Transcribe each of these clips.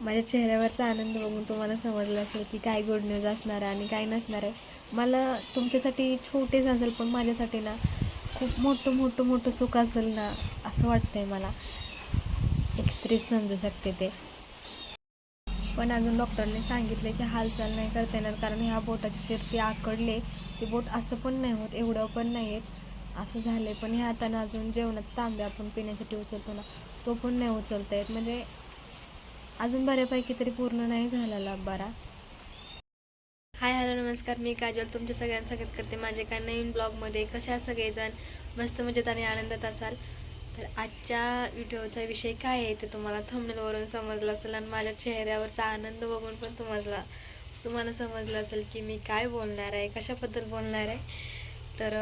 माझ्या चेहऱ्यावरचा आनंद बघून तुम्हाला समजलं असेल की काय गुड न्यूज असणार आहे आणि काय नसणार आहे. मला तुमच्यासाठी छोटेच असेल पण माझ्यासाठी ना खूप मोठं मोठं मोठं सुख असेल ना असं वाटतंय मला. एक स्त्रीच समजू शकते ते. पण अजून डॉक्टरने सांगितले की हालचाल नाही करता येणार कारण ह्या बोटाची शिरती आकडले. ते बोट असं पण नाही होत, एवढं पण नाही येत, असं झालं पण ह्या हाताने अजून जेवणाचा तांबे आपण पिण्यासाठी उचलतो ना तो पण नाही उचलता येत. म्हणजे अजून बऱ्यापैकी तरी पूर्ण नाही झालेला बरा. हाय हॅलो नमस्कार, मी काजल तुमच्या सगळ्यांचं स्वागत करते माझ्या एका नवीन ब्लॉगमध्ये. कशा सगळेजण मस्त मजेत आणि आनंदात असाल. तर आजच्या व्हिडिओचा विषय काय आहे ते तुम्हाला थंबनेलवरून समजलं असेल आणि माझ्या चेहऱ्यावरचा आनंद बघून पण तुम्हाला समजलं असेल की मी काय बोलणार आहे, कशाबद्दल बोलणार आहे. तर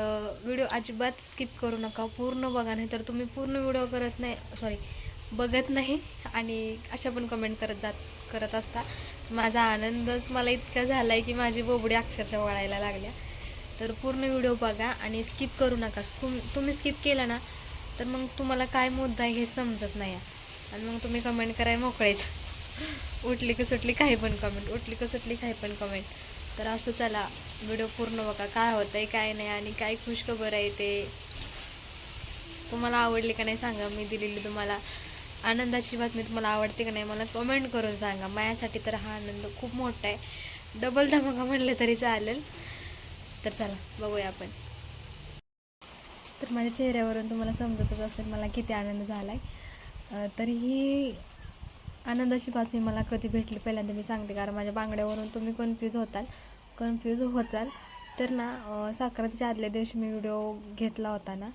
व्हिडिओ अजिबात स्किप करू नका, पूर्ण बघा, नाही तर तुम्ही पूर्ण व्हिडिओ बघत नाही आणि अशा पण कमेंट करत असता. माझा आनंदच मला इतका झाला आहे की माझी बोबडी अक्षरशः वळायला लागल्या. तर पूर्ण व्हिडिओ बघा आणि स्किप करू नका. तुम्ही स्किप केला ना तर मग तुम्हाला काय मुद्दा आहे हे समजत नाही आणि मग तुम्ही कमेंट कराय मोकळेच. उठली की सुटली काही पण कमेंट, उठली की सुटली काही पण कमेंट. तर असं चला व्हिडिओ पूर्ण बघा, काय होतंय काय नाही आणि काय खुशखबर आहे ते तुम्हाला आवडली का नाही सांगा. मी दिलेली तुम्हाला आनंदाची बातमी तुम्हाला आवडते का नाही मला कमेंट करून सांगा. माझ्यासाठी तर हा आनंद खूप मोठा आहे, डबल धमाका म्हणलं तरी चालेल. तर चला बघूया आपण. तर माझ्या चेहऱ्यावरून तुम्हाला समजतच असेल मला किती आनंद झाला आहे. तर ही आनंदाची बातमी मला कधी भेटली पहिल्यांदा मी सांगते, कारण माझ्या बांगड्यावरून तुम्ही कन्फ्यूज होचाल. तर ना साखरातीच्या आदल्या दिवशी मी व्हिडिओ घेतला होता ना,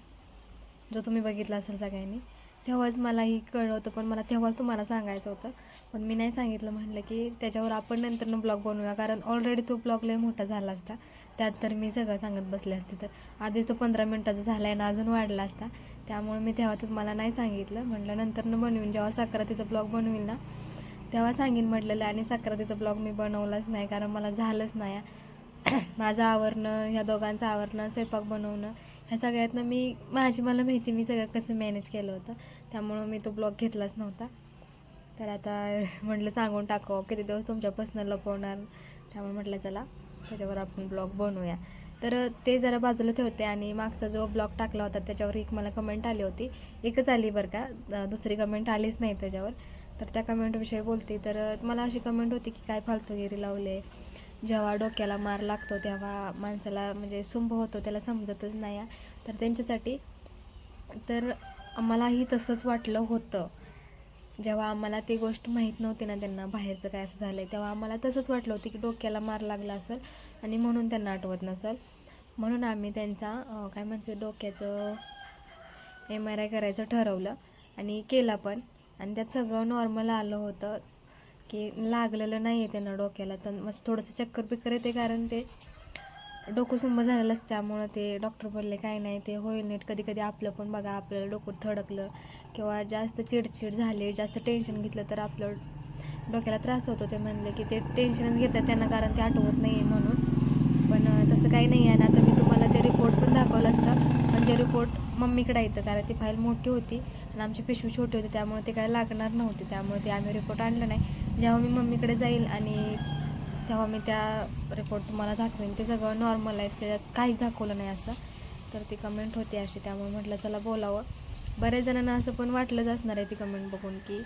जो तुम्ही बघितला असेल सगळ्यांनी, तेव्हाच मलाही कळलं होतं. पण मला तेव्हाच तुम्हाला सांगायचं होतं पण मी नाही सांगितलं. म्हणलं की त्याच्यावर आपण नंतरनं ब्लॉग बनवूया, कारण ऑलरेडी तो ब्लॉग लय मोठा झाला असता. त्यात तर मी सगळं सांगत बसले असते तर आधीच तो 15 मिनटाचा झाला आहे ना अजून वाढला असता. त्यामुळे मी तेव्हा तुम्हाला नाही सांगितलं. म्हटलं नंतरनं बनवीन, जेव्हा साखरातीचा ब्लॉग बनवील ना तेव्हा सांगेन म्हटलेलं. आणि साखरातीचा ब्लॉग मी बनवलाच नाही कारण मला झालंच नाही. माझं आवरणं, ह्या दोघांचं आवरणं, स्वयंपाक बनवणं, ह्या सगळ्यातनं मला माहिती मी सगळं कसं मॅनेज केलं होतं. त्यामुळं मी तो ब्लॉग घेतलाच नव्हता. तर आता म्हटलं सांगून टाकावं, किती दिवस तुमच्यापासून लपवणार. त्यामुळे म्हटलं चला त्याच्यावर आपण ब्लॉग बनवूया. तर ते जरा बाजूला ठेवते आणि मागचा जो ब्लॉग टाकला होता त्याच्यावर एक मला कमेंट आली होती. एकच आली बरं का, दुसरी कमेंट आलीच नाही त्याच्यावर. तर त्या कमेंटविषयी बोलते. तर मला अशी कमेंट होती की काय फालतूगिरी लावले, जेव्हा डोक्याला मार लागतो तेव्हा माणसाला म्हणजे सुंभ होतो, त्याला समजतच नाही. तर त्यांच्यासाठी तर आम्हालाही तसंच वाटलं होतं. जेव्हा आम्हाला ती गोष्ट माहीत नव्हती ना त्यांना बाहेरचं काय असं झालं आहे, तेव्हा आम्हाला तसंच वाटलं होतं की डोक्याला मार लागला असेल आणि म्हणून त्यांना आठवत नसेल. म्हणून आम्ही त्यांचा काय म्हणते डोक्याचं MRI करायचं ठरवलं आणि केला पण. आणि त्यात सगळं नॉर्मल आलं होतं की लागलेलं नाही आहे त्यांना डोक्याला. तर मग थोडंसं चक्कर बिक्कर येते कारण ते डोकं सुंब झालेलं असतं. त्यामुळं ते डॉक्टर बोलले काय नाही, ते होईल नीट. कधी कधी आपलं पण बघा, आपल्याला डोकं थडकलं किंवा जास्त चिडचिड झाली, जास्त टेन्शन घेतलं तर आपलं डोक्याला त्रास होतो. ते म्हणले की ते टेन्शनच घेतात त्यांना कारण ते आठवत नाही आहे म्हणून. पण तसं काही नाही आहे ना. आता मी तुम्हाला ते रिपोर्ट पण दाखवलं असतं पण ते रिपोर्ट मम्मीकडे येतं कारण ती फाईल मोठी होती आणि आमची पिशवी छोटी होती, त्यामुळे ते काय लागणार नव्हती. त्यामुळे ते आम्ही रिपोर्ट आणलं नाही. जेव्हा मी मम्मीकडे जाईल आणि तेव्हा मी त्या रिपोर्ट तुम्हाला दाखवेन. ते सगळं नॉर्मल आहे, त्याच्यात काहीच दाखवलं नाही असं. तर ती कमेंट होती अशी, त्यामुळे म्हटलं चला बोलावं. बऱ्याच जणांना असं पण वाटलंच असणार आहे ती कमेंट बघून की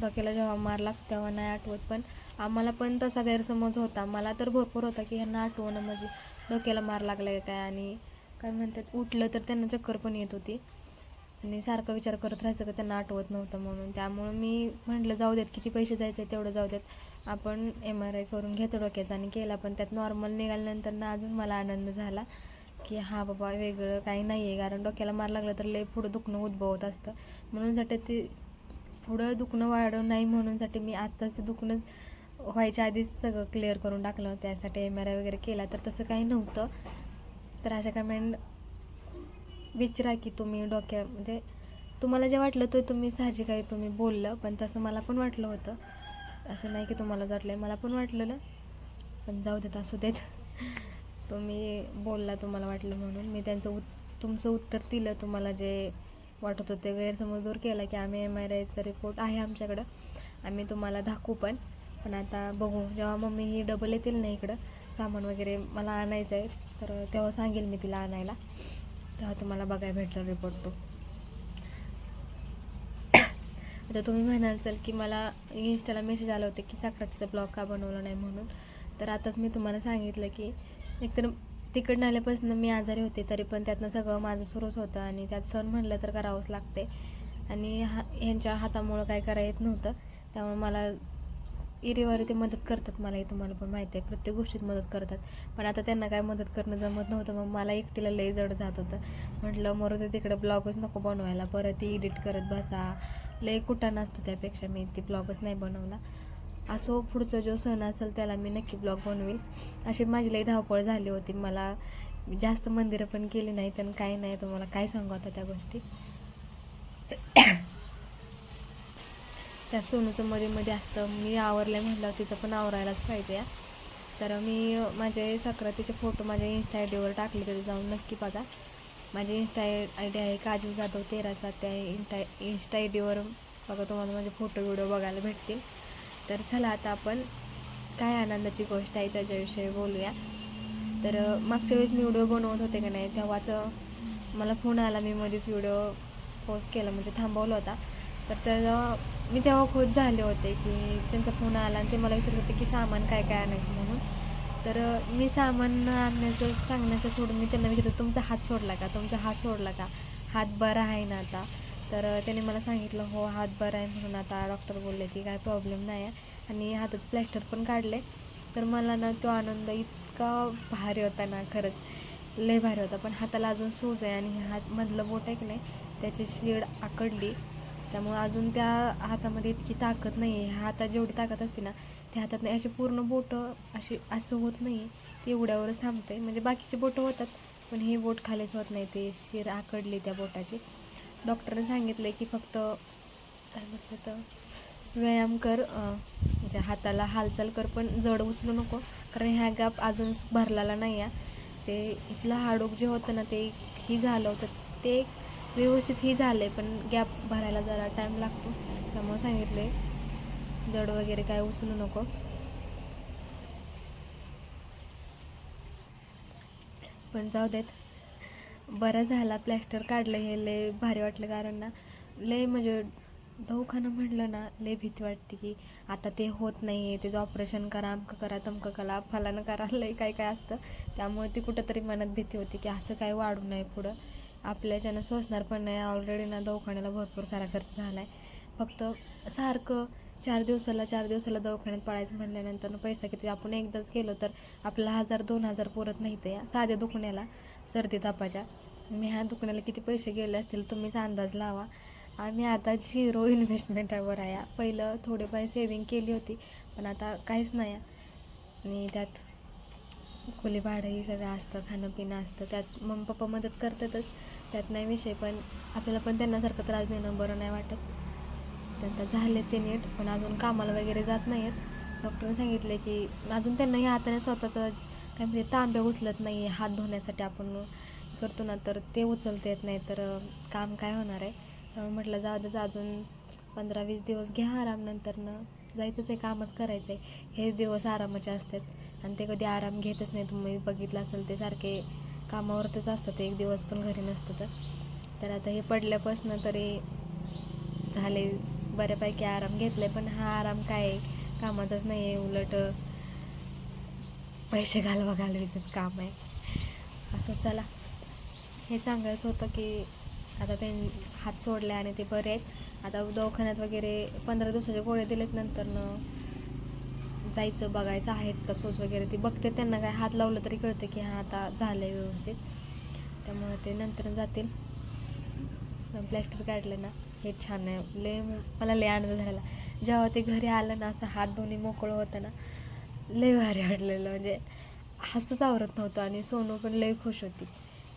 डोक्याला जेव्हा मार लागतो तेव्हा नाही आठवत. पण आम्हाला पण तसा गैरसमज होता, मला तर भरपूर होता की ह्यांना आठवणं म्हणजे डोक्याला मार लागला आहे काय. आणि काय म्हणतात उठलं तर त्यांना चक्कर पण येत होती आणि सारखा विचार करत राहायचं का त्यांना आठवत नव्हतं म्हणून. त्यामुळं मी म्हटलं जाऊ देत, किती पैसे जायचे तेवढं जाऊ देत, आपण MRI करून घ्यायचं डोक्याचा. आणि केला पण त्यात नॉर्मल निघाल्यानंतर ना अजून मला आनंद झाला की हा बाबा वेगळं काही नाही आहे. कारण डोक्याला मार लागलं तर लय पुढं दुखणं उद्भवत असतं. म्हणूनसाठी ते पुढं दुखणं वाढवं नाही म्हणूनसाठी मी आत्ताच ते दुखणं व्हायच्या आधीच सगळं क्लिअर करून टाकलं. त्यासाठी MRI वगैरे केला तर तसं काही नव्हतं. तर अशा कमेंट विचारा की तुम्ही म्हणजे तुम्हाला जे वाटलं ते तुम्ही साहजिक आहे तुम्ही बोललं. पण तसं मला पण वाटलं होतं, असं नाही की तुम्हालाच वाटलं, मला पण वाटलेलं. पण जाऊ देत, असू देत. तुम्ही बोलला तुम्हाला वाटलं म्हणून मी तुमचं उत्तर दिलं. तुम्हाला जे वाटत होते गैरसमज दूर केला की आम्ही MRIचा रिपोर्ट आहे आमच्याकडं आम्ही तुम्हाला दाखवू पण आता बघू, जेव्हा मम्मी ही डबल येतील ना इकडं सामान वगैरे मला आणायचं आहे, तर तेव्हा सांगेल मी तिला आणायला, तेव्हा तुम्हाला बघायला भेटलं रिपोर्ट तो. आता तुम्ही म्हणाल चल की मला इंस्टाला मेसेज आला होता की साखरातीचा ब्लॉग का बनवला नाही म्हणून. तर आताच मी तुम्हाला सांगितलं की एकतर तिकडनं आल्यापासून मी आजारी होते, तरी पण त्यातनं सगळं माझं सुरूच होतं आणि त्यात सण म्हणलं तर करावंच लागते आणि ह्यांच्या हातामुळं काय करा येत नव्हतं. त्यामुळे मला इरेवारी ते मदत करतात, मलाही तुम्हाला पण माहिती आहे प्रत्येक गोष्टीत मदत करतात. पण आता त्यांना काय मदत करणं जमत नव्हतं, मग मला एकटीला लई जड जात होतं. म्हटलं मरू दे तिकडं, ब्लॉगच नको बनवायला, परत ती एडिट करत बसा, लई कुठं नसतं, त्यापेक्षा मी ती ब्लॉगच नाही बनवला. असो पुढचा जो सण असेल त्याला मी नक्की ब्लॉग बनवेल. अशी माझी लई धावपळ झाली होती, मला जास्त मंदिरं पण केली नाहीत आणि काही नाही, तुम्हाला काय सांगू आता त्या गोष्टी. त्या सोनूचं मध्ये असतं, मी आवरलं म्हटलं तिथं पण आवरायलाच पाहिजे. तर मी माझे सक्रातीचे फोटो माझ्या इन्स्टा आय डीवर टाकले, तरी जाऊन नक्की बघा. माझी इन्स्टा आय डी आहे काजू जाधव 13 त्या इन्स्टा आय डीवर बघा, तुम्हाला माझे फोटो व्हिडिओ बघायला भेटतील. तर चला आता आपण काय आनंदाची गोष्ट आहे त्याच्याविषयी बोलूया. तर मागच्या वेळेस मी व्हिडिओ बनवत होते का नाही, तेव्हाच मला फोन आला, मी मध्येच व्हिडिओ पोस्ट केला म्हणजे थांबवला होता. तर तेव्हा मी खुश झाले होते की त्यांचा फोन आला आणि ते मला विचारत होते की सामान काय काय आणायचं म्हणून. तर मी सामान आणण्याचं सांगण्याचं सोडून मी त्यांना विचारलं तुमचा हात सोडला का, तुमचा हात सोडला का, हात बरा आहे ना आता. तर त्याने मला सांगितलं हो हात बरा आहे म्हणून, आता डॉक्टर बोलले की काय प्रॉब्लेम नाही आहे आणि हाताचं प्लॅस्टर पण काढले. तर मला ना तो आनंद इतका भारी होता ना, खरंच लय भारी होता. पण हाताला अजून सूज आहे आणि हातमधलं बोट आहे की नाही त्याची शीड आकडली, त्यामुळे अजून त्या हातामध्ये इतकी ताकद नाही आहे. ह्या हातात जेवढी ताकद असते ना त्या हातात नाही, अशी पूर्ण बोटं असं होत नाही, ते एवढ्यावरच थांबते. म्हणजे बाकीचे बोटं होतात पण हे बोट खालीच होत नाही, ते शीर आकडली त्या बोटाची. डॉक्टरने सांगितलं की फक्त काय म्हटलं तर व्यायाम कर, म्हणजे हाताला हालचाल कर, पण जड उचलू नको, कारण ह्या गॅप अजून भरलेला नाही आहे. ते इथलं हाडूक जे होतं ना ते ही झालं होतं, ते व्यवस्थित ही झालं आहे, पण गॅप भरायला जरा टाईम लागतो. त्यामुळे सांगितले जड वगैरे काय उचलू नको. पण जाऊ देत, बरं झाला प्लॅस्टर काढलं, हे लय भारी वाटलं. कारण ना लय म्हणजे दवाखाना म्हटलं ना लय भीती वाटते की आता ते होत नाही आहे, त्याचं ऑपरेशन करा, अमकं करा, तमकं करा, फलानं करा, लय काय काय असतं. त्यामुळे ती कुठंतरी मनात भीती होती की असं काय वाढू नये पुढं, आपल्याच्यानं सोसणार पण नाही. ऑलरेडी ना दवाखान्याला भरपूर सारा खर्च झाला आहे. फक्त सारखं 4 दिवसाला दवाखान्यात पडायचं म्हणल्यानंतर पैसा किती, आपण एकदाच गेलो तर आपला 1000-2000 पुरत नाही. ते साध्या दुखण्याला, सर्दी तापाच्या, मी ह्या दुखण्याला किती पैसे गेले असतील तुम्हीच अंदाज लावा. आम्ही आता 0 इन्व्हेस्टमेंटावर आहे. पहिलं थोडेफार सेविंग केली होती पण आता काहीच नाही. आणि त्यात खोली भाडंही सगळं असतं, खाणं पिणं असतं, त्यात मम्मी पप्पा मदत करतातच, त्यात नाही विषय. पण आपल्याला पण त्यांनासारखं त्रास देणं बरं नाही वाटत. त्यांना झाले ते नीट, पण अजून कामाला वगैरे जात नाही आहेत. डॉक्टरने सांगितले की अजून त्यांना ह्या हाताने स्वतःचं काय म्हणजे तांब्या उचलत नाही, हात धुण्यासाठी आपण करतो ना तर ते उचलता येत नाही, तर काम काय होणार आहे. त्यामुळे म्हटलं जाऊ दे, अजून 15-20 दिवस घ्या आराम, नंतरनं जायचंच आहे, कामच करायचं आहे. हेच दिवस आरामाचे असतात आणि ते कधी आराम घेतच नाही. तुम्ही बघितलं असेल ते सारखे कामावरतीच असतात, एक दिवस पण घरी नसतं. तर आता हे पडल्यापासून तरी झाले बऱ्यापैकी आराम घेतलाय. पण हा आराम काय कामाचाच नाही आहे, उलट पैसे घालवायचंच काम आहे. असं चला, हे सांगायचं होतं की आता ते हात सोडले आणि ते बरे आहेत. आता दवाखान्यात वगैरे 15 दिवसाचे गोळे दिलेत, नंतरनं जायचं, बघायचं आहेत का सूज वगैरे, ती बघते. त्यांना काय हात लावलं तरी कळतं की हा आता झालं आहे व्यवस्थित, त्यामुळे ते नंतर जातील. प्लॅस्टर काढलं ना हे छान आहे, मला लय आनंद झाला जेव्हा ते घरी आलं ना, असं हात दोन्ही मोकळं होतं ना, लय भारी वाटलेलं. म्हणजे हसच आवरत नव्हतं आणि सोनू पण लय खुश होती,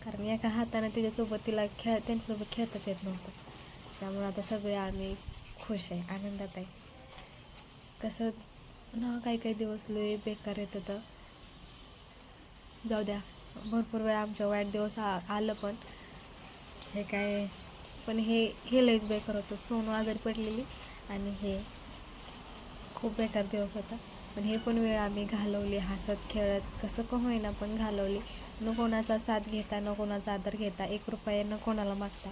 कारण एका हाताने तिला त्यांच्यासोबत खेळताच येत नव्हतं. त्यामुळे आता सगळे आम्ही खुश आहे, आनंदात आहे. कसं ना काही दिवस लय बेकार येत होतं, जाऊ द्या, भरपूर वेळा आमच्या वाईट दिवस आलं, पण हे काय, पण हे लयच बेकार होतं. सोनू आजारी पडलेली आणि हे खूप बेकार दिवस होता. पण हे पण वेळ आम्ही घालवली हसत खेळत, कसं का होईना पण घालवली. न कोणाचा साथ घेता, न कोणाचा आदर घेता, 1 रुपया न कोणाला मागता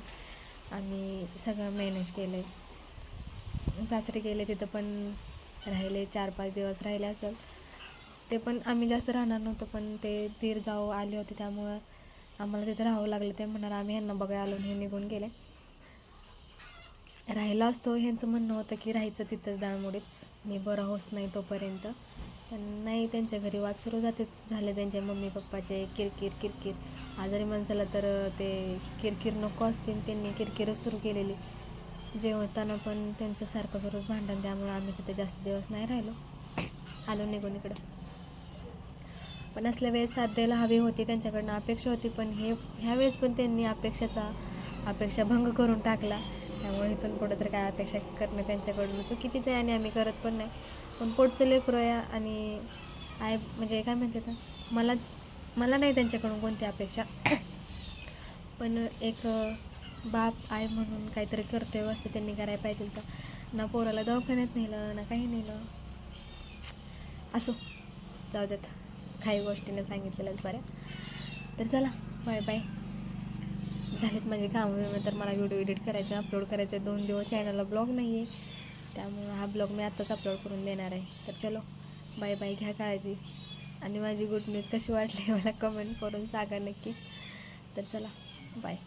आम्ही सगळं मॅनेज केलं आहे. सासरे गेले, तिथं पण राहिले, 4-5 दिवस राहिले असेल. ते पण आम्ही जास्त राहणार नव्हतो, पण ते दीर जाऊ आले होते त्यामुळं आम्हाला तिथं राहावं लागलं. ते म्हणणार आम्ही ह्यांना बघायला आलो, हे निघून गेले. राहिला असतो. ह्यांचं म्हणणं होतं की राहायचं तिथंच दाळमुडीत, मी बरं होत नाही तोपर्यंत. पण नाही, त्यांच्या घरी वाद सुरू झाले त्यांच्या मम्मी पप्पाचे. किरकिर आजारी माणसाला तर ते किरकिर नको असते, त्यांनी किरकिरच सुरू केलेली. जेवताना पण त्यांचं सारखं सुरूच भांडण. त्यामुळे आम्ही तिथे जास्त दिवस नाही राहिलो, आलो निघून इकडं. पण असल्या वेळेस साथ द्यायला हवी होती, त्यांच्याकडनं अपेक्षा होती. पण ह्यावेळेस पण त्यांनी अपेक्षा भंग करून टाकला. त्यामुळे इथून पुढं तर काय अपेक्षा करणं त्यांच्याकडून चुकीचीच आहे आणि आम्ही करत पण नाही. पण पोटचं लेकरं आहे आणि म्हणजे काय म्हणते तर मला नाही त्यांच्याकडून कोणती अपेक्षा. पण एक बाप आहे म्हणून काहीतरी कर्तव्य असतं, त्यांनी करायला पाहिजे होतं. ना पोराला दवाखान्यात नेलं, ना काही नेलं. असो, जाऊ देत, काही गोष्टीने सांगितलेलंच बऱ्या. तर चला, बाय बाय. झालेत माझे कामं. तर मला व्हिडिओ एडिट करायचं, अपलोड करायचं. 2 दिवस चॅनलला ब्लॉग नाही आहे, त्यामुळं हा ब्लॉग मी आत्ताच अपलोड करून देणार आहे. तर चलो, बाय बाय, घ्या काळजी. आणि माझी गुड न्यूज कशी वाटली मला कमेंट करून सांगा नक्कीच. तर चला, बाय.